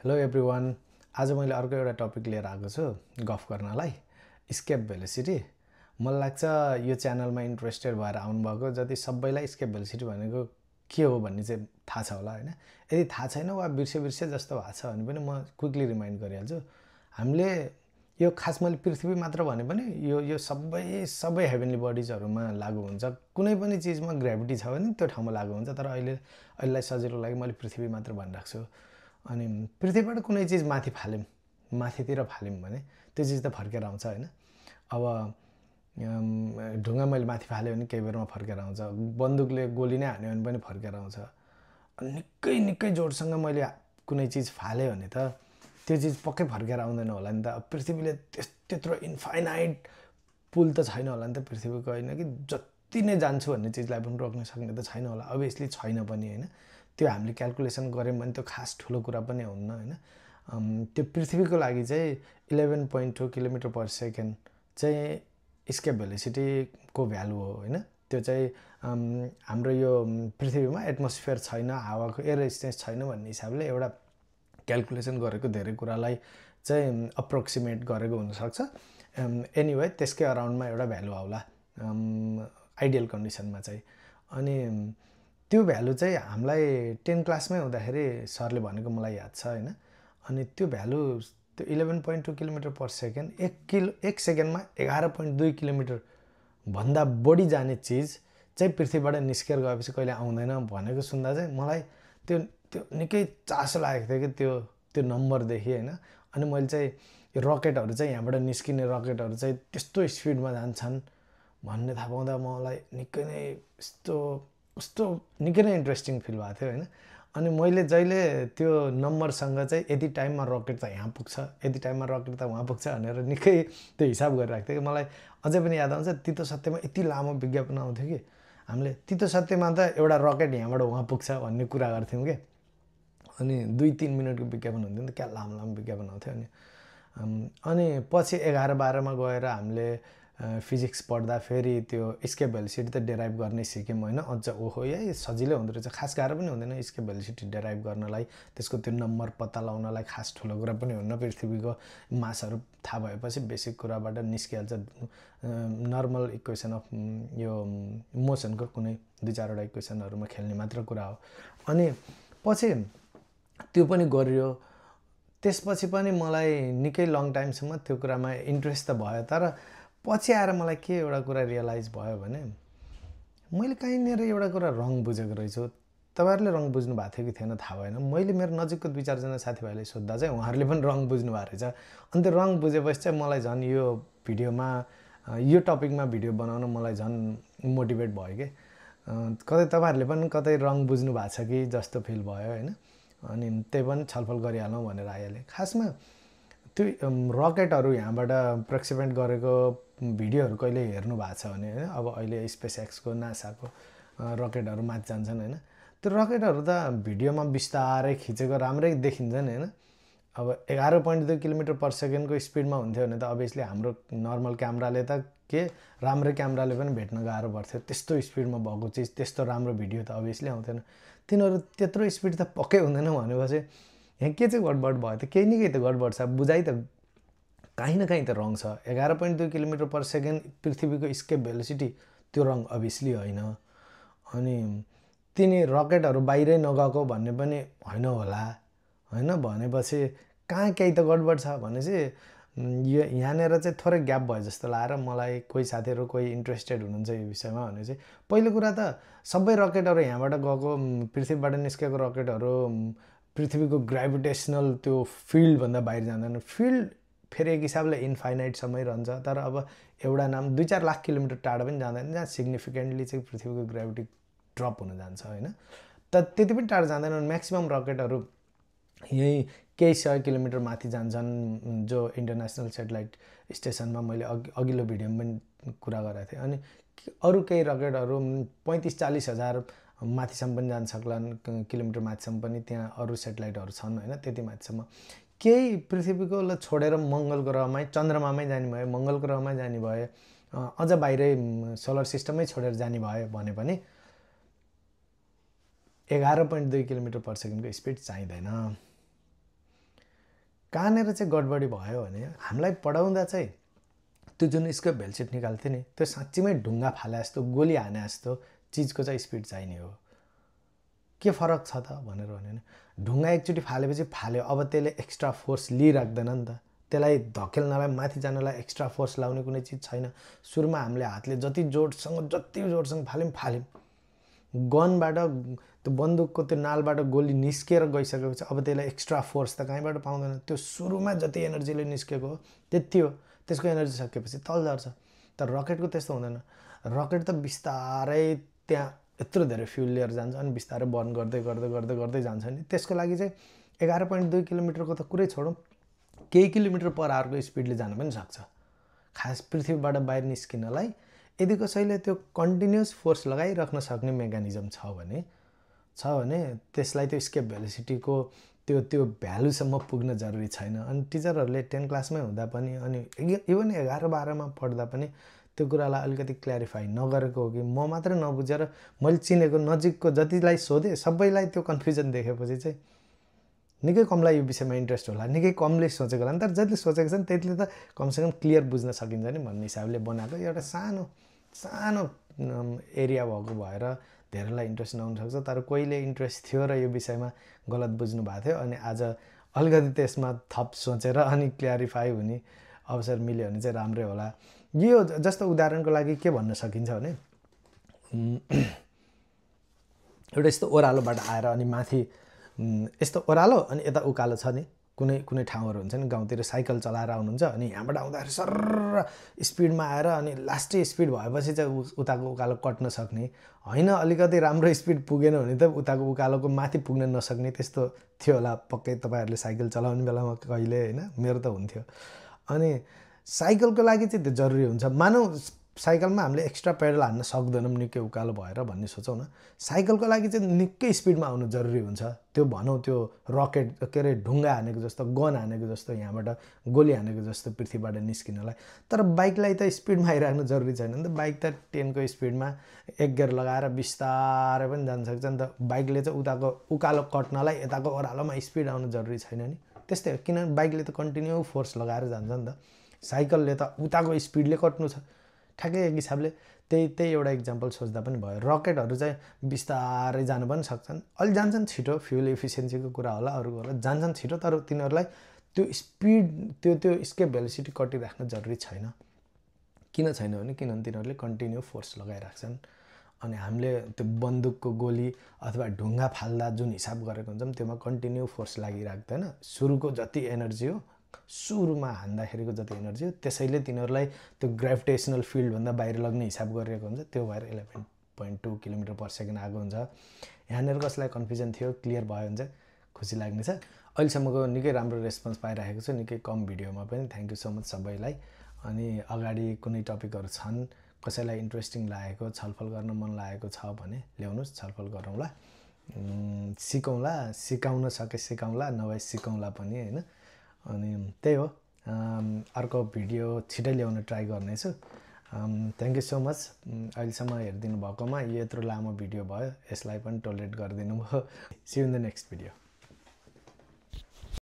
Hello everyone. आज मैले अर्को एउटा टपिक लिएर आएको छु गफ गर्नलाई, स्केप भेलोसिटी। मलाई लाग्छ यो च्यानलमा इन्ट्रेस्टेड भएर आउनुभएको जति सबैलाई स्केप भेलोसिटी भनेको के हो भन्ने चाहिँ थाहा छ होला हैन। यदि थाहा छैन वा बिर्से जस्तो भएको छ भने पनि म क्विकली रिमाइन्ड गरिहाल्छु। हामीले यो खास मैले पृथ्वी मात्र भने पनि यो सबै हेभेनली बडिजहरुमा लागू हुन्छ। कुनै पनि चीजमा ग्रेभिटी छ भने त्यो ठाउँमा लागू हुन्छ, तर अहिलेलाई सजिलोको लागि मैले पृथ्वी मात्र भनिराख्छु छु। अनि पृथ्वीबाट कुनै चिज माथि फाल्यौं, माथितिर फाल्यौं भने त्यो चिज त फर्केर आउँछ हैन। अब ढुङ्गा मैले माथि फाल्यो भने केही बेरमा फर्केर आउँछ, बन्दुकले गोली नै हान्यो भने पनि फर्केर आउँछ। निकै जोडसँग मैले कुनै चिज फाले भने त त्यो चिज पक्कै फर्केर आउँदैन होला नि त। पृथ्वीले त्यत्रो इन्फाइनाइट पुल त छैन होला नि त पृथ्वीको, हैन कि जति नै जान्छु भन्ने चिजलाई पनि रोक्न सक्ने त छैन होला, अभियसली छैन पनि हैन। त्यो हामीले क्याल्कुलेसन गर्यौं भने त्यो खास ठुलो कुरा पनि हुन्न हैन। त्यो पृथ्वीको लागि चाहिँ 11.2 किलोमिटर पर सेकेन्ड चाहिँ स्केप भेलोसिटी को भ्यालु हो हैन। त्यो चाहिँ हाम्रो यो पृथ्वीमा एटमोस्फियर छैन, हावाको एयर रेजिस्टेन्स छैन भन्ने हिसाबले एउटा क्याल्कुलेसन गरेको धेरै कुरालाई चाहिँ अप्रोक्सिमेट गरेको हुन सक्छ। एनीवे त्यसकै अराउन्डमा एउटा भ्यालु आउला आइडियल कन्डिसनमा चाहिँ। अनि त्यो भ्यालु चाहिँ हामीलाई 10 क्लासमै हुँदाखेरि सरले भनेको मलाई याद छ हैन। अनि त्यो भ्यालु त्यो 11.2 किलोमिटर पर सेकेन्ड एक सेकेन्डमा 11.2 किलोमिटर भन्दा बढी जाने चिज चाहिँ पृथ्वीबाट निस्केर गएपछि कहिले आउँदैन भनेको सुन्दा चाहिँ मलाई त्यो निकै चासो लागेको थियो कि त्यो नम्बरदेखि हैन। अनि मैले चाहिँ यो रकेटहरु चाहिँ यहाँबाट निस्किने रकेटहरु चाहिँ त्यस्तो स्पिडमा जान्छन् भन्ने थाहा पाउँदा मलाई निकै नै कस्तो निकै नै इन्ट्रेस्टिङ फिल भएको थियो हैन। अनि मैले जहिले त्यो नम्बरसँग चाहिँ यति टाइममा रकेट त यहाँ पुग्छ, यति टाइममा रकेट त वहाँ पुग्छ भनेर निकै त्यो हिसाब गरिराख्थेँ कि मलाई अझै पनि याद आउँछ। तितो सत्यमा यति लामो विज्ञापन आउँथ्यो कि हामीले तितो सत्यमा त एउटा रकेट यहाँबाट वहाँ पुग्छ भन्ने कुरा गर्थ्यौं के। अनि 2-3 मिनेटको विज्ञापन हुन्थ्यो नि त, क्या लामो विज्ञापन आउँथ्यो। अनि पछि 11-12 मा गएर हामीले फिजिक्स पढ्दा फेरि त्यो स्केप भेलोसिटी त डेराइभ गर्ने सिक्यौं हैन। अझ ओहो यही सजिलै हुँदो रहेछ, खास गाह्रो पनि हुँदैन स्केप भेलोसिटी डेराइभ गर्नलाई। त्यसको त्यो नम्बर पत्ता लगाउनलाई खास ठुलो कुरा पनि हुन्न। पृथ्वीको मासहरु थाहा भएपछि बेसिक कुराबाट निस्किहाल्छ। नर्मल इक्वेसन अफ यो मोसनको कुनै 2-4 वटा इक्वेसनहरुमा खेल्ने मात्र कुरा हो। अनि पछि त्यो पनि गरियो। त्यसपछि पनि मलाई निकै लङ टाइमसम्म त्यो कुरामा इन्ट्रेस्ट त भयो, तर पछि आएर मलाई के एउटा कुरा रियलाइज भयो भने मैले कहीँनिर एउटा कुरा रङ बुझेको रहेछु। तपाईहरुले रङ बुझ्नु भएको थियो कि थिएन थाहा भएन। मैले मेरो नजिकको 2-4 जना साथीभाइले सोध्दा चाहिँ उहाँहरुले पनि रङ बुझ्नु भएको रहेछ। अनि त्यो रङ बुझेपछि चाहिँ मलाई झन् यो भिडियोमा यो टपिकमा भिडियो बनाउन मलाई झन् मोटिभेट भयो के। कतै तपाईहरुले पनि कतै रङ बुझ्नु भएको छ कि जस्तो फिल भयो हैन। अनि त्यही पनि छलफल गरिहालौं भनेर आइहाले। खासमा त्यो रकेटहरु यहाँबाट प्रक्षेपण गरेको भिडियोहरु कहिले हेर्नु भएको छ भने हैन, अब अहिले स्पेस एक्स को नासाको रकेटहरु माथि जान्छन् हैन। त्यो रकेटहरु त भिडियोमा बिस्तारै खिचेको राम्रै देखिन्छन् हैन। अब 11.2 किलोमिटर पर सेकेन्डको स्पिडमा हुन्थ्यो भने त अभियसली हाम्रो नर्मल क्यामेराले त के राम्रो क्यामेराले पनि भेट्न गाह्रो पर्थ्यो। त्यस्तो स्पिडमा भएको चिज त्यस्तो राम्रो भिडियो त अभियसली आउँथेन। तिनीहरु त्यत्रो स्पिड त पक्कै हुँदैन भनेपछि यहाँ के चाहिँ गडबड भयो त? केही न केही त गडबड छ। बुझाइ त कहीँ न कहीँ त रङ छ। 11.2 किलोमिटर पर सेकेन्ड पृथ्वीको स्केप भेलोसिटी त्यो रङ अभियसली हैन। अनि तिनी रकेटहरु बाहिरै नगएको भन्ने पनि हैन होला हैन। भनेपछि कहाँ केही त गडबड छ भनेपछि यो यहाँनेर चाहिँ थोरै ग्याप भयो जस्तो लागेर मलाई कोही साथीहरु कोही इन्ट्रेस्टेड हुनुहुन्छ यो विषयमा भने चाहिँ पहिलो कुरा त सबै रकेटहरु यहाँबाट गएको पृथ्वीबाट निस्केको रकेटहरु पृथ्वीको ग्राभिटेशनल त्यो फिल्ड भन्दा बाहिर जाँदैन। फिल्ड फेरि एक हिसाबले इन्फाइनाइट समय रहन्छ, तर अब एउटा नाम 2-4 लाख किलोमिटर टाढा पनि जाँदैन जहाँ सिग्निफिकेन्टली चाहिँ पृथ्वीको ग्राभिटी ड्रप हुन जान्छ हैन। त त्यति पनि टाढा जाँदैनन्। म्याक्सिमम रकेटहरु यही केही 100 किलोमिटर माथि जान्छन्, जो इन्टरनेशनल सेटेलाइट स्टेशनमा मैले अघिल्लो भिडियोमा पनि कुरा गरेको थिएँ। अनि अरु केही रकेटहरु 35-40 हजार माथिसम्म पनि जान सक्लान्, किलोमिटर माथिसम्म पनि त्यहाँ अरु सेटेलाइटहरु छन् हैन। त्यति माथिसम्म केही पृथ्वीको छोडेर मंगल ग्रहमै चन्द्रमामै जाने भए, मंगल ग्रहमै जाने भए, अझ बाहिरै सोलर सिस्टममै छोडेर जाने भए भने पनि 11.2 किलोमिटर पर सेकेन्डको स्पिड चाहिँदैन। कहाँनिर चाहिँ गडबडी भयो भने हामीलाई पढाउँदा चाहिँ त्यो जुन स्केप भेलसिट निकाल्थ्यो नि त्यो साँच्चीमै ढुङ्गा फाले जस्तो गोली हाने जस्तो चिजको चाहिँ स्पिड चाहिने हो। के फरक छ त भनेर भने ढुङ्गा एकचोटि फालेपछि फाल्यो, अब त्यसले एक्स्ट्रा फोर्स लिइराख्दैन नि त, त्यसलाई धकेल्नलाई माथि जानलाई एक्स्ट्रा फोर्स लाउने कुनै चिज छैन। सुरुमा हामीले हातले जति जोडसँग फाल्यौँ, गनबाट त्यो बन्दुकको त्यो नालबाट गोली निस्केर गइसकेपछि अब त्यसलाई एक्स्ट्रा फोर्स त कहीँबाट पाउँदैन, त्यो सुरुमा जति एनर्जीले निस्केको हो त्यति हो, त्यसको एनर्जी सकेपछि तल झर्छ। तर रकेटको त्यस्तो हुँदैन, रकेट त बिस्तारै त्यहाँ यत्रो धेरै फ्युल लिएर जान्छ अनि बिस्तारै बर्न गर्दै जान्छ नि। त्यसको लागि चाहिँ 11.2 किलोमिटरको त कुरै छोडौँ, केही किलोमिटर पर आवरको स्पिडले जान पनि सक्छ। खास पृथ्वीबाट बाहिर निस्किनलाई यदि कसैले त्यो कन्टिन्युस फोर्स लगाइराख्न सक्ने मेकानिजम छ भने त्यसलाई त्यो स्केप भेलोसिटीको त्यो भ्यालुसम्म पुग्न जरुरी छैन। अनि टिचरहरूले 10 क्लासमै हुँदा पनि अनि इभन 11-12मा पढ्दा पनि त्यो कुरालाई अलिकति क्ल्यारिफाई नगरेको हो कि म मात्रै नबुझेर मैले चिनेको नजिकको जतिलाई सोधेँ सबैलाई त्यो कन्फ्युजन देखेपछि चाहिँ निकै कमलाई यो विषयमा इन्ट्रेस्ट होला, निकै कमले सोचेको होला नि, तर जतिले सोचेको छ नि त्यतिले त कमसेकम क्लियर बुझ्न सकिन्छ नि भन्ने हिसाबले बनाएको एउटा सानो एरिया भएको भएर धेरैलाई इन्ट्रेस्ट नहुनसक्छ। तर कोहीले इन्ट्रेस्ट थियो र यो विषयमा गलत बुझ्नु भएको थियो अनि आज अलिकति त्यसमा थप सोचेर अनि क्ल्यारिफाई हुने अवसर मिल्यो भने चाहिँ राम्रै होला। यो जस्तो उदाहरणको लागि के भन्न सकिन्छ भने एउटा यस्तो ओह्रालोबाट आएर अनि माथि यस्तो ओह्रालो अनि यता उकालो छ नि, कुनै ठाउँहरू हुन्छ नि गाउँतिर साइकल चलाएर आउनुहुन्छ अनि यहाँबाट आउँदाखेरि सर्र स्पिडमा आएर अनि लास्टै स्पिड भएपछि चाहिँ उताको उकालो कट्न सक्ने होइन, अलिकति राम्रो स्पिड पुगेन भने त उताको उकालोको माथि पुग्न नसक्ने त्यस्तो थियो होला पक्कै तपाईँहरूले साइकल चलाउने बेलामा कहिले, होइन मेरो त हुन्थ्यो। अनि साइकलको लागि चाहिँ त्यो जरुरी हुन्छ। मानौँ साइकलमा हामीले एक्स्ट्रा पेडल हान्न सक्दैनौँ निकै उकालो भएर भन्ने सोचौँ न, साइकलको लागि चाहिँ निकै स्पिडमा आउनु जरुरी हुन्छ। त्यो भनौँ त्यो रकेट के अरे ढुङ्गा हानेको जस्तो, गन हानेको जस्तो, यहाँबाट गोली हानेको जस्तो पृथ्वीबाट निस्किनलाई। तर बाइकलाई त स्पिडमा आइराख्नु जरुरी छैन नि त, बाइक त 10 को स्पिडमा 1 गियर लगाएर बिस्तारै पनि जान सक्छ नि त। बाइकले चाहिँ उताको उकालो कट्नलाई यताको ओह्रालोमा स्पिड आउनु जरुरी छैन नि, त्यस्तै हो। किनभने बाइकले त कन्टिन्यू फोर्स लगाएर जान्छ नि त, साइकलले त उताको स्पिडले कट्नु छ ठ्याक्कै एक हिसाबले। त्यही एउटा इक्जाम्पल सोच्दा पनि भयो। रकेटहरू चाहिँ बिस्तारै जानु पनि सक्छन्, अलि जान्छन् छिटो, फ्युल इफिसियन्सीको कुरा होला अरूको होला, जान्छन् छिटो, तर तिनीहरूलाई त्यो स्पिड त्यो स्केप भेलोसिटी कटिराख्न जरुरी छैन। किन छैन भने किनभने तिनीहरूले कन्टिन्यू फोर्स लगाइराख्छन्। अनि हामीले त्यो बन्दुकको गोली अथवा ढुङ्गा फाल्दा जुन हिसाब गरेको हुन्छौँ त्योमा कन्टिन्यू फोर्स लागिराख्दैन। सुरुको जति एनर्जी हो, सुरुमा हान्दाखेरिको जति एनर्जी हो त्यसैले तिनीहरूलाई त्यो ग्रेभिटेसनल फिल्डभन्दा बाहिर लग्ने हिसाब गरिएको हुन्छ, त्यो भएर 11.2 किलोमिटर पर सेकेन्ड आएको हुन्छ। यहाँनिर कसलाई कन्फ्युजन थियो क्लियर भयो भने चाहिँ खुसी लाग्नेछ। अहिलेसम्मको निकै राम्रो रेस्पोन्स पाइरहेको छु, निकै कम भिडियोमा पनि। थ्याङ्क यू सो मच सबैलाई। अनि अगाडि कुनै टपिकहरू छन् कसैलाई इन्ट्रेस्टिङ लागेको, छलफल गर्न मन लागेको छ भने ल्याउनुहोस्, छलफल गरौँला, सिकौँला, सिकाउन सके सिकाउँला, नभए सिकौँला पनि, होइन। अनि त्यही हो, अर्को भिडियो छिटै ल्याउन ट्राई गर्नेछु। थ्याङ्क यू सो मच अहिलेसम्म हेरिदिनु भएकोमा। यत्रो लामो भिडियो भयो, यसलाई पनि टोलरेट गरिदिनु भयो। See you in the next video.